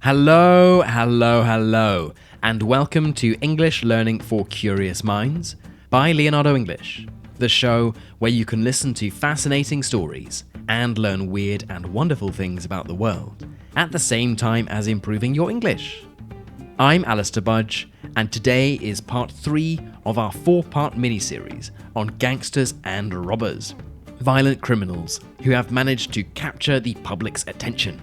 Hello, hello, hello, and welcome to English Learning for Curious Minds by Leonardo English, the show where you can listen to fascinating stories and learn weird and wonderful things about the world at the same time as improving your English. I'm Alistair Budge, and today is part 3 of our 4-part mini-series on gangsters and robbers, violent criminals who have managed to capture the public's attention.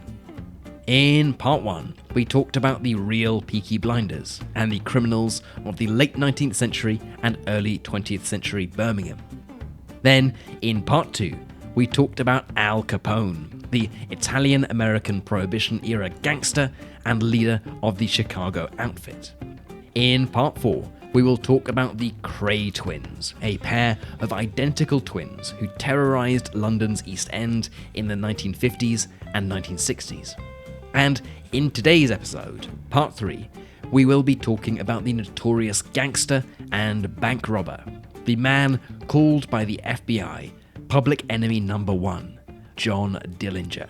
In part 1, we talked about the real Peaky Blinders and the criminals of the late 19th century and early 20th century Birmingham. Then, in part 2, we talked about Al Capone, the Italian-American Prohibition-era gangster and leader of the Chicago Outfit. In part 4, we will talk about the Kray twins, a pair of identical twins who terrorized London's East End in the 1950s and 1960s. And in today's episode, part 3, we will be talking about the notorious gangster and bank robber, the man called by the FBI Public Enemy Number 1, John Dillinger.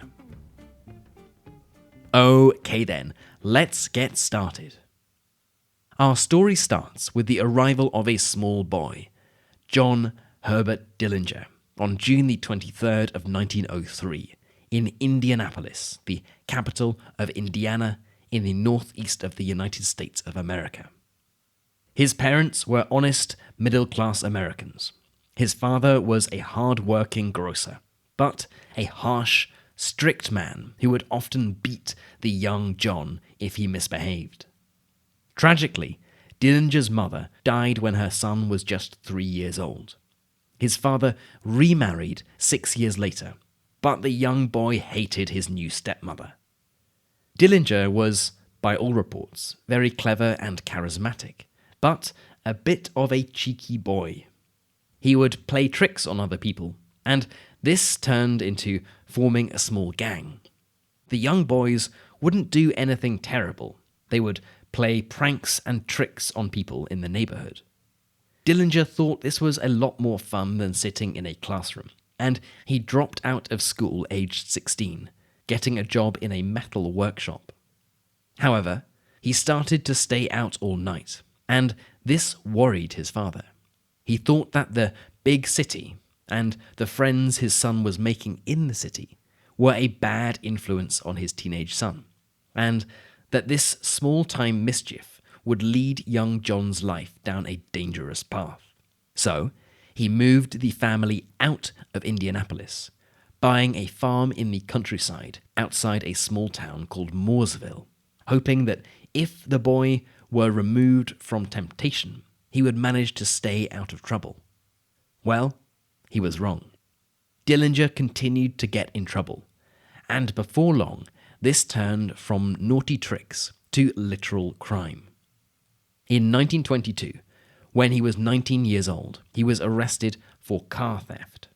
Okay then, let's get started. Our story starts with the arrival of a small boy, John Herbert Dillinger, on June the 23rd of 1903, in Indianapolis, the capital of Indiana in the northeast of the United States of America. His parents were honest, middle-class Americans. His father was a hard-working grocer, but a harsh, strict man who would often beat the young John if he misbehaved. Tragically, Dillinger's mother died when her son was just 3 years old. His father remarried 6 years later, but the young boy hated his new stepmother. Dillinger was, by all reports, very clever and charismatic, but a bit of a cheeky boy. He would play tricks on other people, and this turned into forming a small gang. The young boys wouldn't do anything terrible. They would play pranks and tricks on people in the neighborhood. Dillinger thought this was a lot more fun than sitting in a classroom, and he dropped out of school aged 16, getting a job in a metal workshop. However, he started to stay out all night, and this worried his father. He thought that the big city and the friends his son was making in the city were a bad influence on his teenage son, and that this small-time mischief would lead young John's life down a dangerous path. So, he moved the family out of Indianapolis, buying a farm in the countryside outside a small town called Mooresville, hoping that if the boy were removed from temptation, he would manage to stay out of trouble. Well, he was wrong. Dillinger continued to get in trouble, and before long, this turned from naughty tricks to literal crime. In 1922, when he was 19 years old, he was arrested for car theft.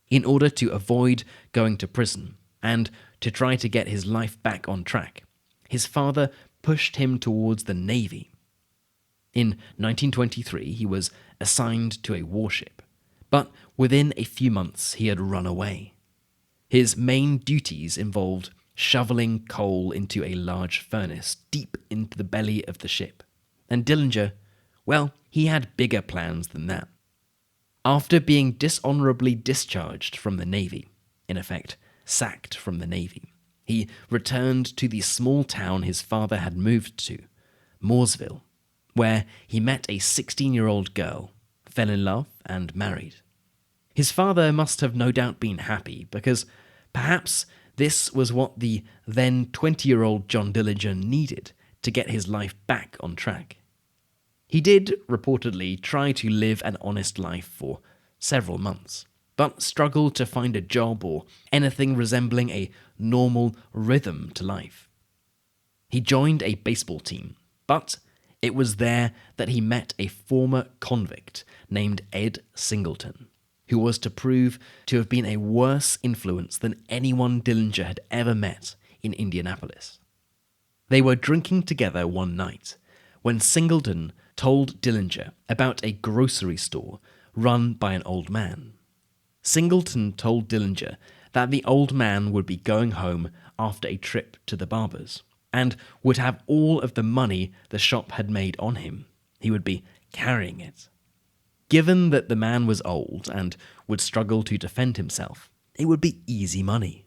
In order to avoid going to prison and to try to get his life back on track, his father pushed him towards the Navy. In 1923, he was assigned to a warship, but within a few months he had run away. His main duties involved shoveling coal into a large furnace deep into the belly of the ship, and Dillinger, well, he had bigger plans than that. After being dishonorably discharged from the Navy, in effect, sacked from the Navy, he returned to the small town his father had moved to, Mooresville, where he met a 16-year-old girl, fell in love, and married. His father must have no doubt been happy, because perhaps this was what the then 20-year-old John Dillinger needed to get his life back on track. He did, reportedly, try to live an honest life for several months, but struggled to find a job or anything resembling a normal rhythm to life. He joined a baseball team, but it was there that he met a former convict named Ed Singleton, who was to prove to have been a worse influence than anyone Dillinger had ever met in Indianapolis. They were drinking together one night when Singleton told Dillinger about a grocery store run by an old man. Singleton told Dillinger that the old man would be going home after a trip to the barber's, and would have all of the money the shop had made on him. He would be carrying it. Given that the man was old and would struggle to defend himself, it would be easy money.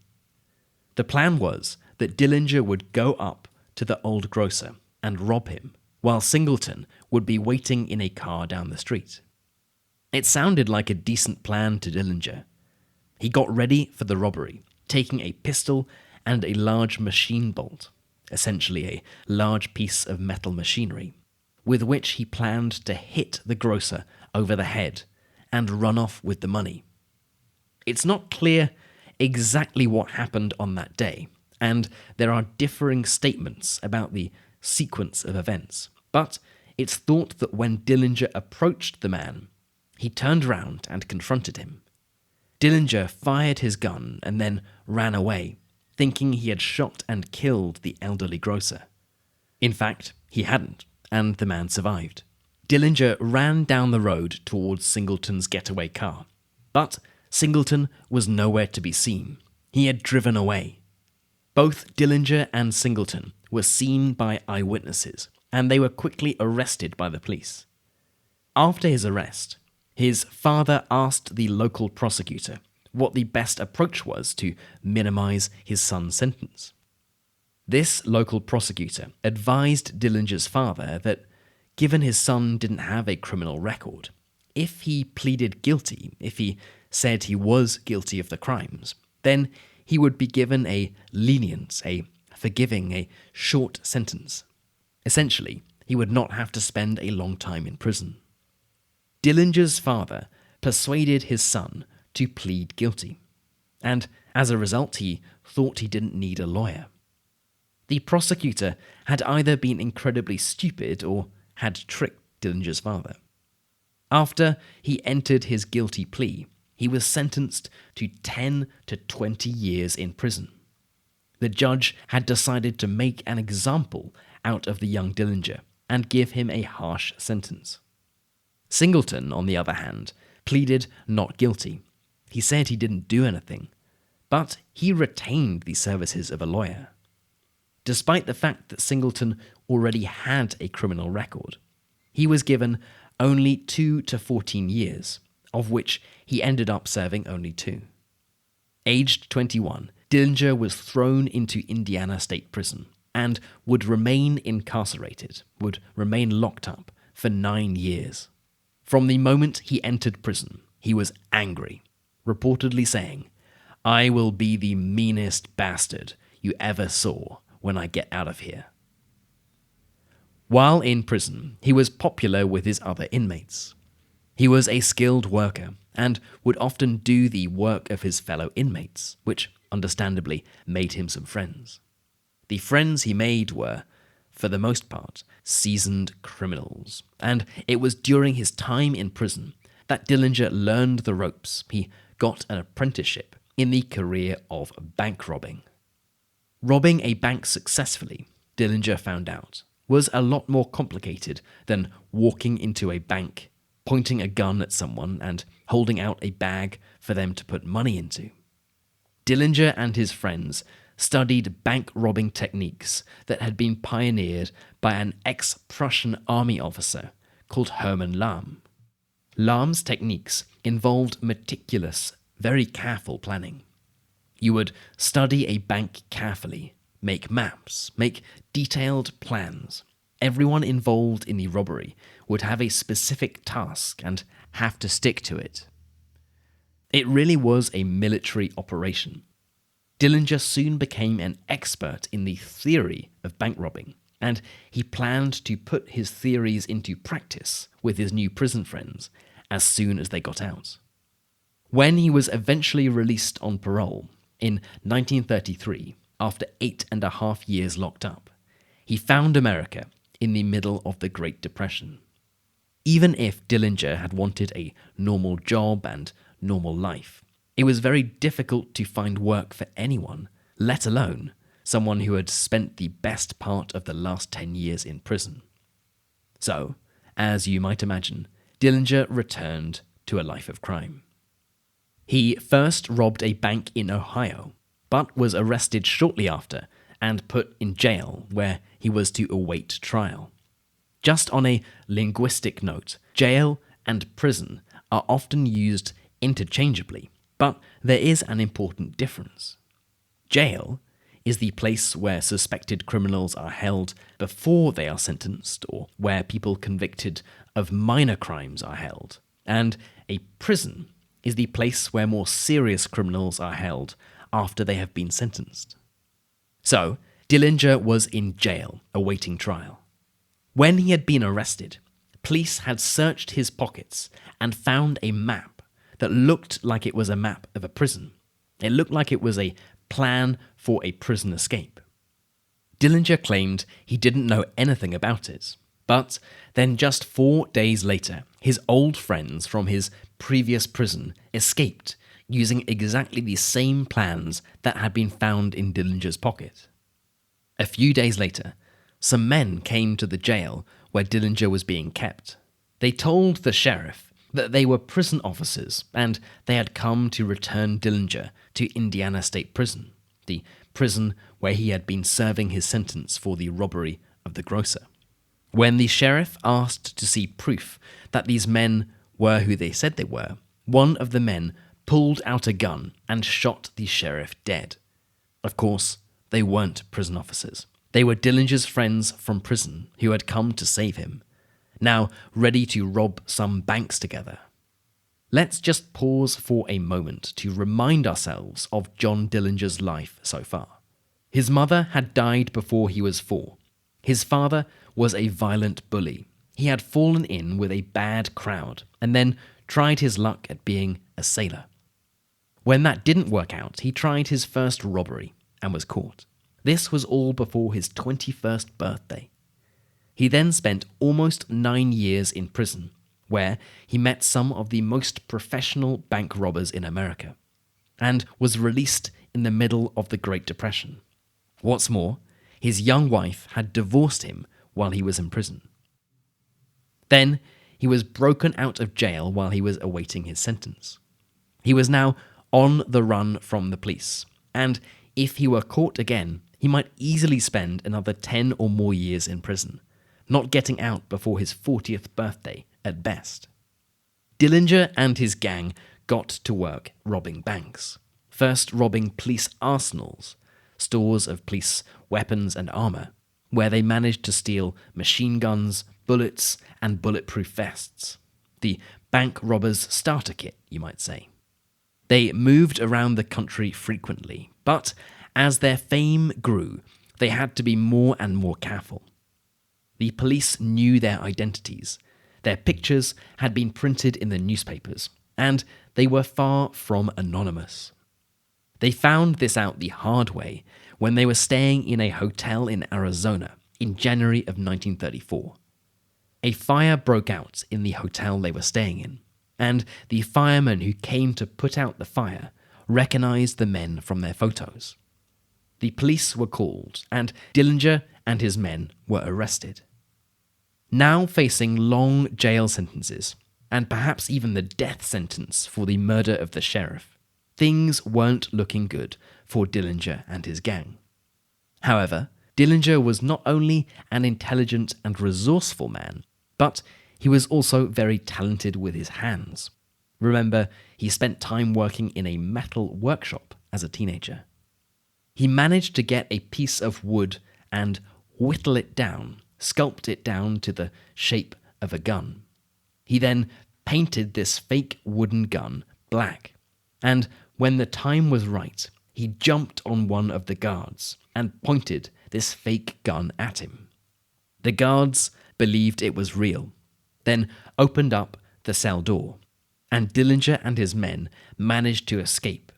The plan was that Dillinger would go up to the old grocer and rob him, while Singleton would be waiting in a car down the street. It sounded like a decent plan to Dillinger. He got ready for the robbery, taking a pistol and a large machine bolt, essentially a large piece of metal machinery, with which he planned to hit the grocer over the head and run off with the money. It's not clear exactly what happened on that day, and there are differing statements about the sequence of events, but it's thought that when Dillinger approached the man, he turned around and confronted him. Dillinger fired his gun and then ran away, thinking he had shot and killed the elderly grocer. In fact, he hadn't, and the man survived. Dillinger ran down the road towards Singleton's getaway car, but Singleton was nowhere to be seen. He had driven away. Both Dillinger and Singleton were seen by eyewitnesses, and they were quickly arrested by the police. After his arrest, his father asked the local prosecutor what the best approach was to minimize his son's sentence. This local prosecutor advised Dillinger's father that, given his son didn't have a criminal record, if he pleaded guilty, if he said he was guilty of the crimes, then he would be given a lenient, a forgiving, a short sentence. Essentially, he would not have to spend a long time in prison. Dillinger's father persuaded his son to plead guilty, and as a result, he thought he didn't need a lawyer. The prosecutor had either been incredibly stupid or had tricked Dillinger's father. After he entered his guilty plea, he was sentenced to 10 to 20 years in prison. The judge had decided to make an example out of the young Dillinger and give him a harsh sentence. Singleton, on the other hand, pleaded not guilty. He said he didn't do anything, but he retained the services of a lawyer. Despite the fact that Singleton already had a criminal record, he was given only 2 to 14 years, of which he ended up serving only 2. Aged 21, Dillinger was thrown into Indiana State Prison and would remain incarcerated, would remain locked up for 9 years. From the moment he entered prison, he was angry, reportedly saying, "I will be the meanest bastard you ever saw when I get out of here." While in prison, he was popular with his other inmates. He was a skilled worker and would often do the work of his fellow inmates, which understandably made him some friends. The friends he made were, for the most part, seasoned criminals, and it was during his time in prison that Dillinger learned the ropes. He got an apprenticeship in the career of bank robbing. Robbing a bank successfully, Dillinger found out, was a lot more complicated than walking into a bank, pointing a gun at someone and holding out a bag for them to put money into. Dillinger and his friends studied bank robbing techniques that had been pioneered by an ex-Prussian army officer called Hermann Lahm. Lahm's techniques involved meticulous, very careful planning. You would study a bank carefully, make maps, make detailed plans. Everyone involved in the robbery would have a specific task and have to stick to it. It really was a military operation. Dillinger soon became an expert in the theory of bank robbing, and he planned to put his theories into practice with his new prison friends as soon as they got out. When he was eventually released on parole in 1933, after 8.5 years locked up, he found America in the middle of the Great Depression. Even if Dillinger had wanted a normal job and normal life, it was very difficult to find work for anyone, let alone someone who had spent the best part of the last 10 years in prison. So, as you might imagine, Dillinger returned to a life of crime. He first robbed a bank in Ohio, but was arrested shortly after and put in jail where he was to await trial. Just on a linguistic note, jail and prison are often used interchangeably, but there is an important difference. Jail is the place where suspected criminals are held before they are sentenced, or where people convicted of minor crimes are held, and a prison is the place where more serious criminals are held after they have been sentenced. So, Dillinger was in jail awaiting trial. When he had been arrested, police had searched his pockets and found a map that looked like it was a map of a prison. It looked like it was a plan for a prison escape. Dillinger claimed he didn't know anything about it, but then just 4 days later, his old friends from his previous prison escaped using exactly the same plans that had been found in Dillinger's pocket. A few days later, some men came to the jail where Dillinger was being kept. They told the sheriff that they were prison officers and they had come to return Dillinger to Indiana State Prison, the prison where he had been serving his sentence for the robbery of the grocer. When the sheriff asked to see proof that these men were who they said they were, one of the men pulled out a gun and shot the sheriff dead. Of course, they weren't prison officers. They were Dillinger's friends from prison who had come to save him, now ready to rob some banks together. Let's just pause for a moment to remind ourselves of John Dillinger's life so far. His mother had died before he was 4. His father was a violent bully. He had fallen in with a bad crowd and then tried his luck at being a sailor. When that didn't work out, he tried his first robbery and was caught. This was all before his 21st birthday. He then spent almost 9 years in prison, where he met some of the most professional bank robbers in America, and was released in the middle of the Great Depression. What's more, his young wife had divorced him while he was in prison. Then he was broken out of jail while he was awaiting his sentence. He was now on the run from the police, and if he were caught again, he might easily spend another 10 or more years in prison, not getting out before his 40th birthday at best. Dillinger and his gang got to work robbing banks, first robbing police arsenals, stores of police weapons and armour, where they managed to steal machine guns, bullets, and bulletproof vests. The bank robbers' starter kit, you might say. They moved around the country frequently, but as their fame grew, they had to be more and more careful. The police knew their identities. Their pictures had been printed in the newspapers, and they were far from anonymous. They found this out the hard way when they were staying in a hotel in Arizona in January of 1934. A fire broke out in the hotel they were staying in, and the firemen who came to put out the fire recognized the men from their photos. The police were called, and Dillinger and his men were arrested. Now facing long jail sentences, and perhaps even the death sentence for the murder of the sheriff, things weren't looking good for Dillinger and his gang. However, Dillinger was not only an intelligent and resourceful man, but he was also very talented with his hands. Remember, he spent time working in a metal workshop as a teenager. He managed to get a piece of wood and whittle it down, sculpt it down to the shape of a gun. He then painted this fake wooden gun black, and when the time was right, he jumped on one of the guards and pointed this fake gun at him. The guards believed it was real, then opened up the cell door, and Dillinger and his men managed to escape,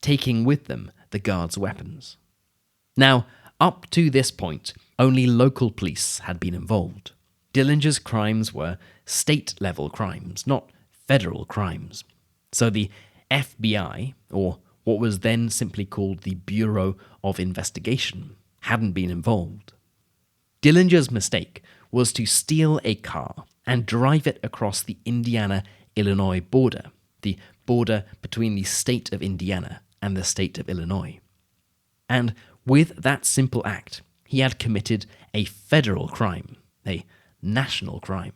taking with them the guards' weapons. Now, up to this point, only local police had been involved. Dillinger's crimes were state-level crimes, not federal crimes. So the FBI, or what was then simply called the Bureau of Investigation, hadn't been involved. Dillinger's mistake was to steal a car and drive it across the Indiana-Illinois border, the border between the state of Indiana and the state of Illinois. And With that simple act, he had committed a federal crime, a national crime.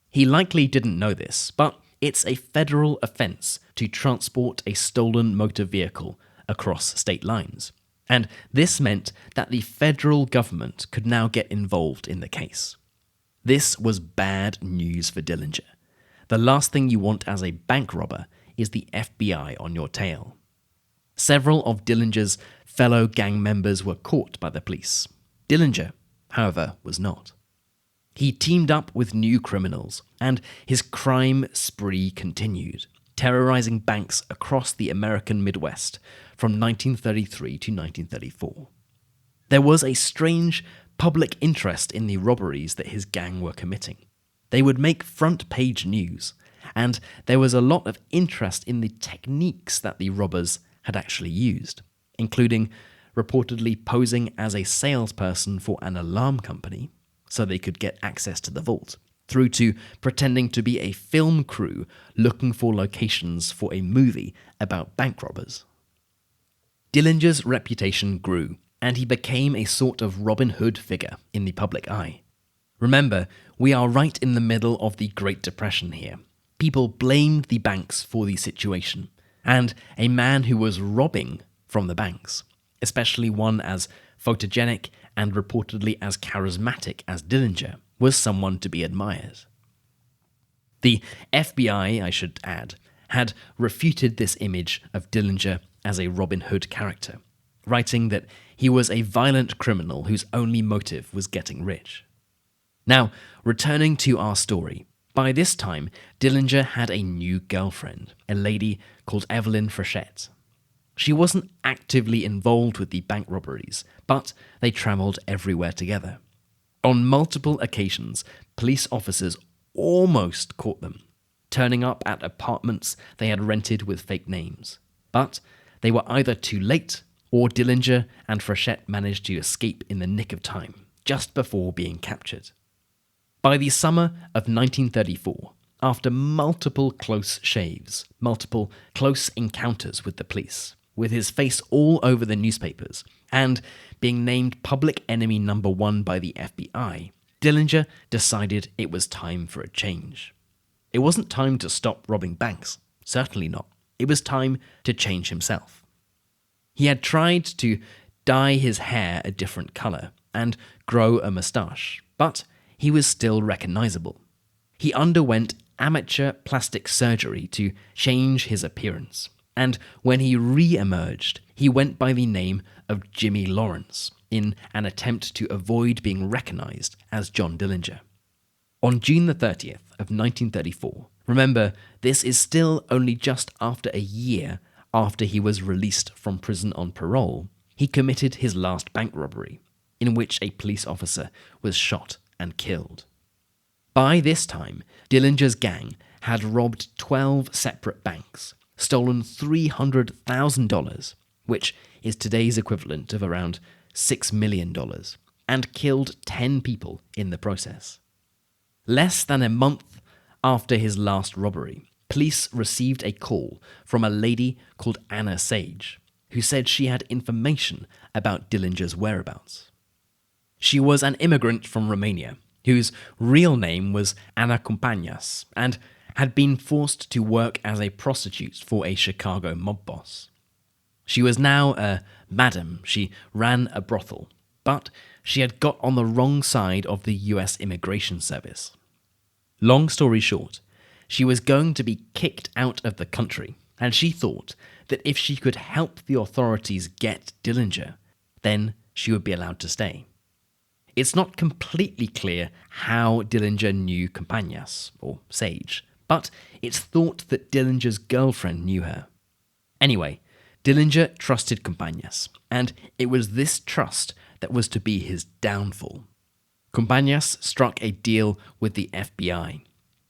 He likely didn't know this, but it's a federal offence to transport a stolen motor vehicle across state lines. And this meant that the federal government could now get involved in the case. This was bad news for Dillinger. The last thing you want as a bank robber is the FBI on your tail. Several of Dillinger's fellow gang members were caught by the police. Dillinger, however, was not. He teamed up with new criminals, and his crime spree continued, terrorizing banks across the American Midwest from 1933 to 1934. There was a strange public interest in the robberies that his gang were committing. They would make front-page news, and there was a lot of interest in the techniques that the robbers had actually used, including reportedly posing as a salesperson for an alarm company so they could get access to the vault, through to pretending to be a film crew looking for locations for a movie about bank robbers. Dillinger's reputation grew, and he became a sort of Robin Hood figure in the public eye. Remember, we are right in the middle of the Great Depression here. People blamed the banks for the situation, and a man who was robbing from the banks, especially one as photogenic and reportedly as charismatic as Dillinger, was someone to be admired. The FBI, I should add, had refuted this image of Dillinger as a Robin Hood character, writing that he was a violent criminal whose only motive was getting rich. Now, returning to our story, by this time, Dillinger had a new girlfriend, a lady called Evelyn Frechette. She wasn't actively involved with the bank robberies, but they travelled everywhere together. On multiple occasions, police officers almost caught them, turning up at apartments they had rented with fake names. But they were either too late, or Dillinger and Frechette managed to escape in the nick of time, just before being captured. By the summer of 1934, after multiple close shaves, multiple close encounters with the police, with his face all over the newspapers, and being named public enemy number 1 by the FBI, Dillinger decided it was time for a change. It wasn't time to stop robbing banks, certainly not. It was time to change himself. He had tried to dye his hair a different colour and grow a moustache, but he was still recognizable. He underwent amateur plastic surgery to change his appearance, and when he re-emerged, he went by the name of Jimmy Lawrence in an attempt to avoid being recognized as John Dillinger. On June the 30th of 1934, remember, this is still only just after a year after he was released from prison on parole, he committed his last bank robbery, in which a police officer was shot and killed. By this time, Dillinger's gang had robbed 12 separate banks, stolen $300,000, which is today's equivalent of around $6 million, and killed 10 people in the process. Less than a month after his last robbery, police received a call from a lady called Anna Sage, who said she had information about Dillinger's whereabouts. She was an immigrant from Romania, whose real name was Ana Compañas, and had been forced to work as a prostitute for a Chicago mob boss. She was now a madam. She ran a brothel, but she had got on the wrong side of the US Immigration Service. Long story short, she was going to be kicked out of the country, and she thought that if she could help the authorities get Dillinger, then she would be allowed to stay. It's not completely clear how Dillinger knew Compañas, or Sage, but it's thought that Dillinger's girlfriend knew her. Anyway, Dillinger trusted Compañas, and it was this trust that was to be his downfall. Compañas struck a deal with the FBI.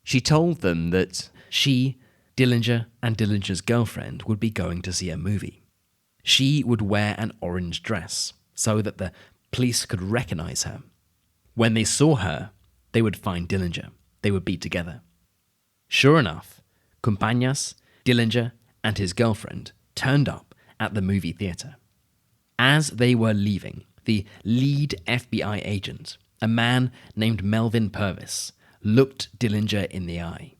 She told them that she, Dillinger, and Dillinger's girlfriend would be going to see a movie. She would wear an orange dress so that the police could recognize her. When they saw her, they would find Dillinger. They would be together. Sure enough, Compañas, Dillinger, and his girlfriend turned up at the movie theatre. As they were leaving, the lead FBI agent, a man named Melvin Purvis, looked Dillinger in the eye.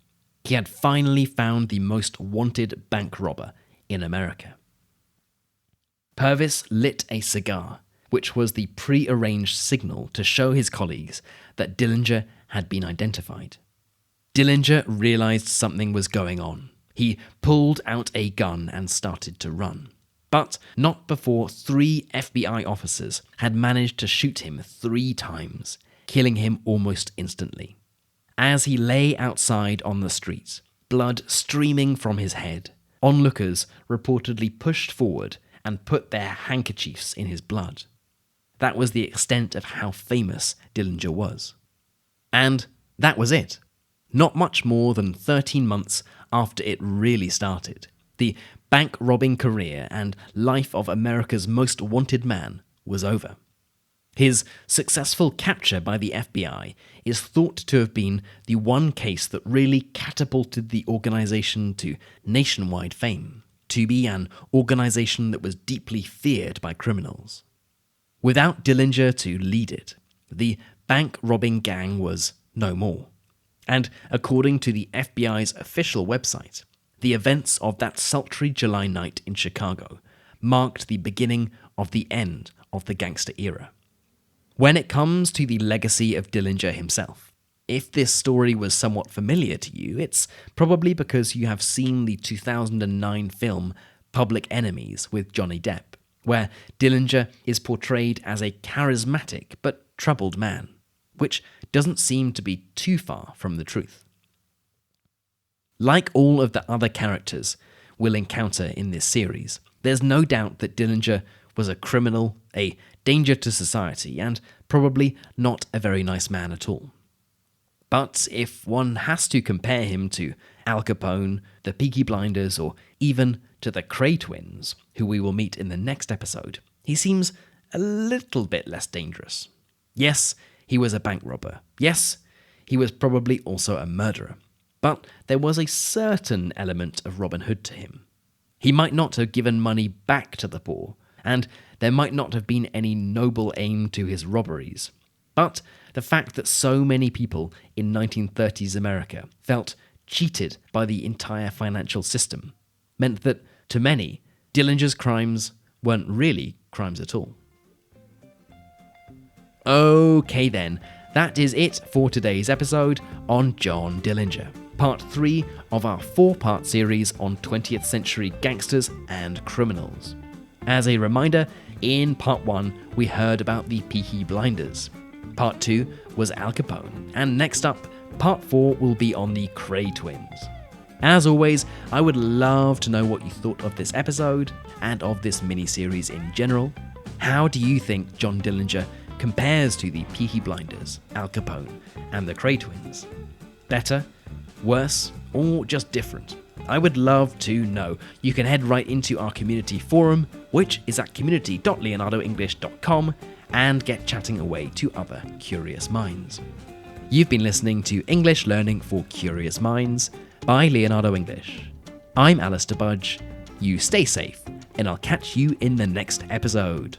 He had finally found the most wanted bank robber in America. Purvis lit a cigar, which was the pre-arranged signal to show his colleagues that Dillinger had been identified. Dillinger realized something was going on. He pulled out a gun and started to run. But not before 3 FBI officers had managed to shoot him 3 times, killing him almost instantly. As he lay outside on the street, blood streaming from his head, onlookers reportedly pushed forward and put their handkerchiefs in his blood. That was the extent of how famous Dillinger was. And that was it. Not much more than 13 months after it really started, the bank robbing career and life of America's most wanted man was over. His successful capture by the FBI is thought to have been the one case that really catapulted the organization to nationwide fame, to be an organization that was deeply feared by criminals. Without Dillinger to lead it, the bank robbing gang was no more. And according to the FBI's official website, the events of that sultry July night in Chicago marked the beginning of the end of the gangster era. When it comes to the legacy of Dillinger himself, if this story was somewhat familiar to you, it's probably because you have seen the 2009 film Public Enemies with Johnny Depp, where Dillinger is portrayed as a charismatic but troubled man, which doesn't seem to be too far from the truth. Like all of the other characters we'll encounter in this series, there's no doubt that Dillinger was a criminal, a danger to society, and probably not a very nice man at all. But if one has to compare him to Al Capone, the Peaky Blinders, or even to the Cray twins, who we will meet in the next episode, he seems a little bit less dangerous. Yes, he was a bank robber. Yes, he was probably also a murderer. But there was a certain element of Robin Hood to him. He might not have given money back to the poor, and there might not have been any noble aim to his robberies. But the fact that so many people in 1930s America felt cheated by the entire financial system meant that, to many, Dillinger's crimes weren't really crimes at all. Okay then, that is it for today's episode on John Dillinger, part 3 of our 4-part series on 20th century gangsters and criminals. As a reminder, in part 1 we heard about the Peaky Blinders, part 2 was Al Capone, and next up, part 4 will be on the Cray twins. As always, I would love to know what you thought of this episode and of this mini-series in general. How do you think John Dillinger compares to the Peaky Blinders, Al Capone, and the Cray twins? Better, worse, or just different? I would love to know. You can head right into our community forum, which is at community.leonardoenglish.com, and get chatting away to other curious minds. You've been listening to English Learning for Curious Minds by Leonardo English. I'm Alistair Budge. You stay safe, and I'll catch you in the next episode.